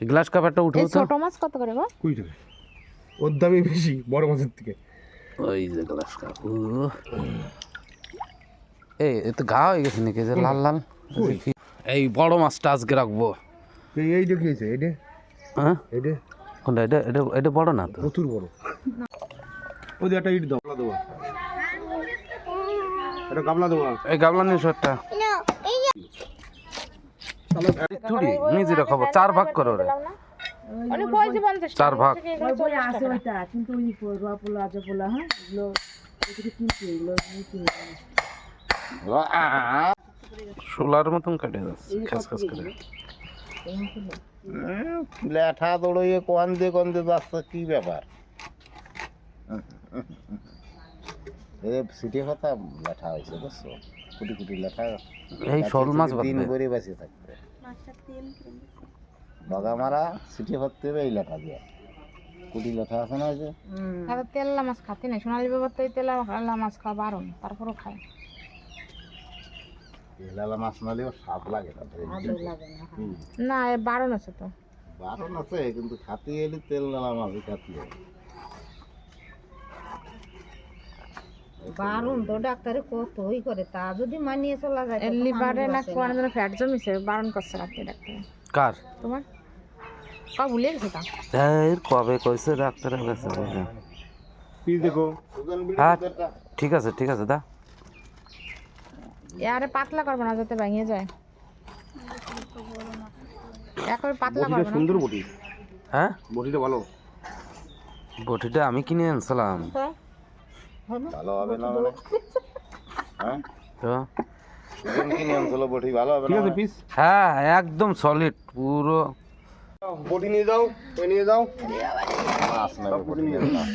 Glass cup একটা উঠো এই তো। ছোট মাছ কত করে গো? 20 টাকা। ওর দামই বেশি বড় মাছের থেকে। ওই যে গ্লাস কাপ। এই এত ঘা হয়ে গেছে নাকি যে লাল লাল? এই বড় মাছটা আজকে রাখবো। এইটা কি হয়েছে? এইটা হ্যাঁ এইটা কোনটা? এটা এটা এটা বড় না তো? প্রচুর বড়। ওই যে একটা ইট দাও, দেবো এটা গামলা দেবো। এই গামলা নিয়ে একটা চুড়ি নিজেরা খাবো। 4 ভাগ করো রে। অনেক কইছে 50 4 ভাগ। ওই বলে আছে ওইটা, কিন্তু ওই রোয়া পোলা আজা পোলা, হ্যাঁ এগুলো এদিকে কিনছে, এগুলো কিনছে। শোলার মতন কেটে যাচ্ছে খাস খাস করে। লেঠা দৌড়িয়ে কন্দে কন্দে যাচ্ছে, কি ব্যাপার? সিটি কথা লেঠা হয়েছে, বুঝছো? কোটি কোটি লেঠা। এই শোল মাছ দিন বাঁধবে। করে বাঁচিয়ে থাকবে। বগা মারা সিটি ভরতে হবে এই লেঠা দিয়ে। কোটি লেঠা আছে না, ওই যে তাহলে তেলা মাছ খাতে নাই, সোনালী বাবার তো এই তেলা মাছ খাওয়া বারণ, তারপরও খায়। লালা মাছ নালেও স্বাদ লাগে না। না এ বারণ আছে তো। বারণ আছে, কিন্তু খাতি এলি তেল লালা মাছই খাতি হয়। বারণ তো ডাক্তারে কতই করে, তা যদি মানিয়ে চলা যায় এর তত লিভারে মানুষ না বাঁচে কোন ধরনের ফ্যাট জমিছে, বারণ করছে রাতে ডাক্তার। কার? তোমার কা ভুলে গেছে তা? এই কবে কইছে ডাক্তারের কাছে বলে? পিস দেখো। হ্যাঁ ঠিক আছে দা। আরে পাতলা করবে না যাতে ভেঙে যায়। একবার পাতলা বটিটা করবে না। সুন্দর বটি, হ্যাঁ বটিটা ভালো। বটিটা আমি কিনে আনছিলাম ভালো হবে না মানে? হ্যাঁ, তো। দুজন কিনে আনছিল, বটি ভালো হবে ঠিক না আছে মানে? পিস। হ্যাঁ একদম সলিড পুরো। বটি নিয়ে যাও, ওই নিয়ে যাও। মাছ নেবে, বটি নিয়ে যাও।